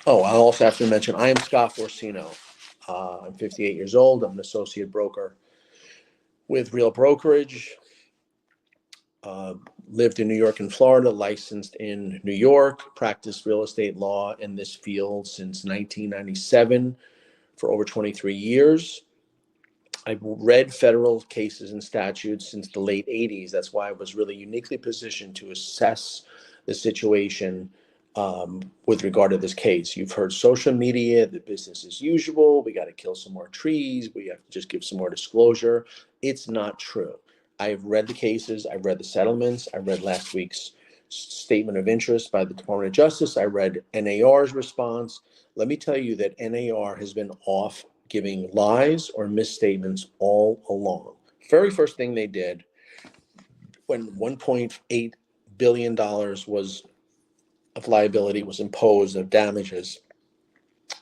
Oh, I also have to mention, I am Scott Forcino. I'm 58 years old. I'm an associate broker with Real Brokerage. Uh, Lived in New York and Florida, licensed in New York, practiced real estate law in this field since 1997 for over 23 years. I've read federal cases and statutes since the late 80s. That's why I was really uniquely positioned to assess the situation with regard to this case. You've heard social media, the business as usual. We got to kill some more trees. We have to just give some more disclosure. It's not true. I've read the cases. I've read the settlements. I read last week's statement of interest by the Department of Justice. I read NAR's response. Let me tell you that NAR has been off giving lies or misstatements all along. Very first thing they did when $1.8 billion was of liability was imposed of damages,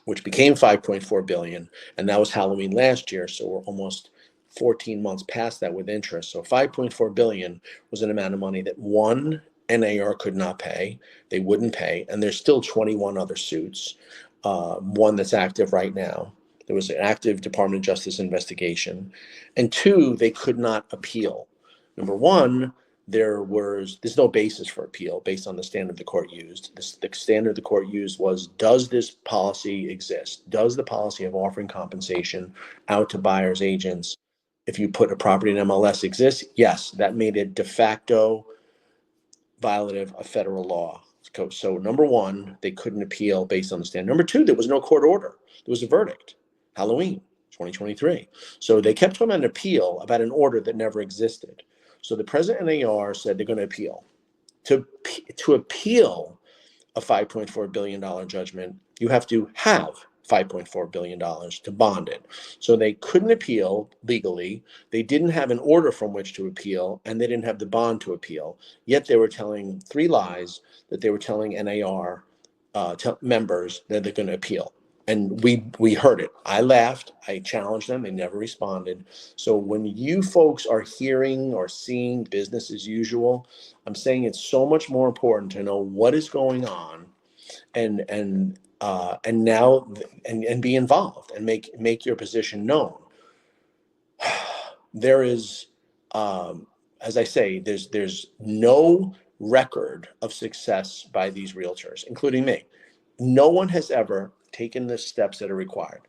which became 5.4 billion, and that was Halloween last year, so we're almost 14 months past that with interest. So 5.4 billion was an amount of money that one NAR could not pay. They wouldn't pay, and there's still 21 other suits. One that's active right now. There was an active Department of Justice investigation, and two, they could not appeal. Number one, there's no basis for appeal based on the standard the court used. The standard the court used was, does this policy exist? Does the policy of offering compensation out to buyers agents if you put a property in MLS exist? Yes, that made it de facto violative of federal law. So number one, they couldn't appeal based on the standard. Number two, there was no court order. There was a verdict, Halloween 2023. So they kept on an appeal about an order that never existed. So the president of NAR said they're going to appeal. To appeal a $5.4 billion judgment, you have to have $5.4 billion to bond it. So they couldn't appeal legally. They didn't have an order from which to appeal, and they didn't have the bond to appeal. Yet they were telling three lies that they were telling NAR members that they're going to appeal. And we heard it. I laughed. I challenged them. They never responded. So when you folks are hearing or seeing business as usual, I'm saying it's so much more important to know what is going on and now and be involved and make your position known. There is, as I say, there's no record of success by these realtors, including me. No one has ever taken the steps that are required.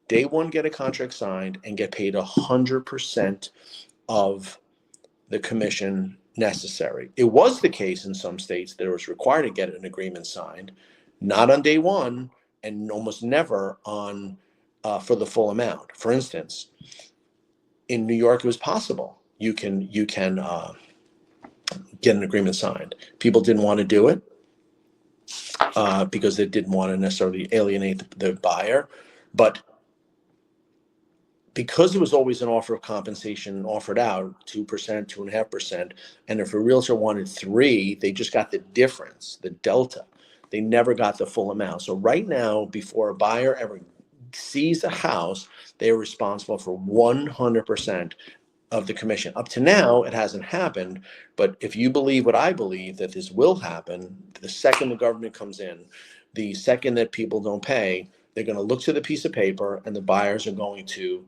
Day one, get a contract signed and get paid 100% of the commission necessary. It was the case in some states that it was required to get an agreement signed, not on day one, and almost never on for the full amount. For instance, in New York, it was possible. You can get an agreement signed. People didn't want to do it because they didn't want to necessarily alienate the buyer, but because there was always an offer of compensation offered out, 2%, 2.5%, and if a realtor wanted 3%, they just got the difference, the delta. They never got the full amount. So right now, before a buyer ever sees a house, they are responsible for 100% of the commission. Up to now, it hasn't happened, but if you believe what I believe, that this will happen, the second the government comes in, the second that people don't pay, they're going to look to the piece of paper and the buyers are going to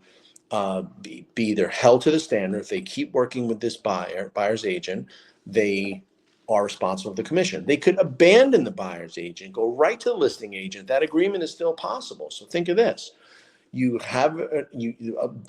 be either held to the standard. If they keep working with this buyer's agent, they are responsible for the commission. They could abandon the buyer's agent, go right to the listing agent. That agreement is still possible. So think of this. You have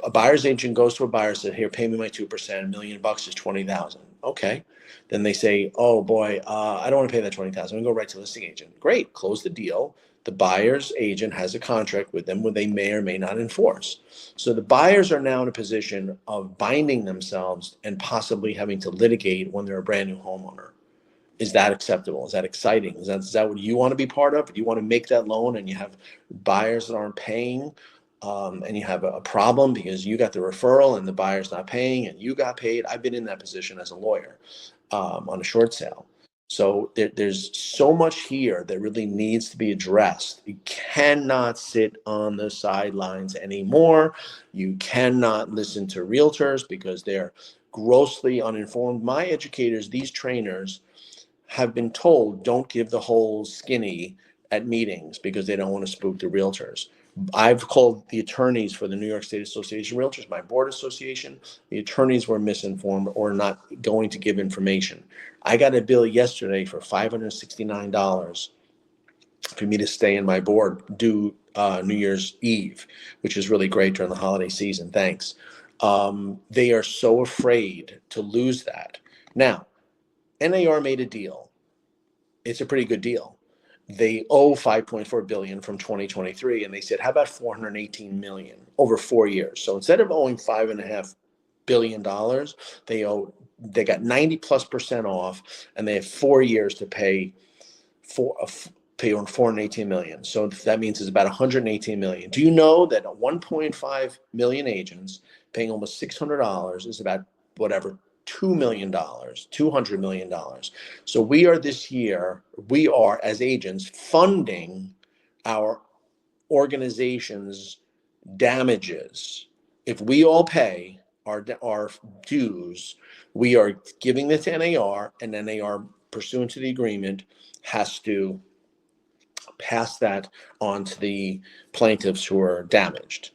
a buyer's agent goes to a buyer and says, here, pay me my 2%, $1 million is 20,000. Okay. Then they say, oh boy, I don't want to pay that 20,000. I'm going to go right to the listing agent. Great. Close the deal. The buyer's agent has a contract with them where they may or may not enforce. So the buyers are now in a position of binding themselves and possibly having to litigate when they're a brand new homeowner. Is that acceptable? Is that exciting? Is that what you want to be part of? If you want to make that loan and you have buyers that aren't paying, and you have a problem because you got the referral and the buyer's not paying and you got paid. I've been in that position as a lawyer on a short sale. So there's so much here that really needs to be addressed. You cannot sit on the sidelines anymore. You cannot listen to realtors because they're grossly uninformed. My educators, these trainers, have been told, don't give the whole skinny at meetings because they don't want to spook the realtors. I've called the attorneys for the New York State Association of Realtors, my board association. The attorneys were misinformed or not going to give information. I got a bill yesterday for $569 for me to stay in my board due New Year's Eve, which is really great during the holiday season. Thanks. They are so afraid to lose that. Now, NAR made a deal. It's a pretty good deal. They owe 5.4 billion from 2023, and they said, "How about 418 million over 4 years?" So instead of owing $5.5 billion, they got 90+% off, and they have 4 years to pay pay on 418 million. So that means it's about 118 million. Do you know that 1.5 million agents paying almost $600 is about whatever $2 million, $200 million. So we are as agents funding our organization's damages. If we all pay our dues, we are giving this to NAR, and NAR, pursuant to the agreement, has to pass that on to the plaintiffs who are damaged.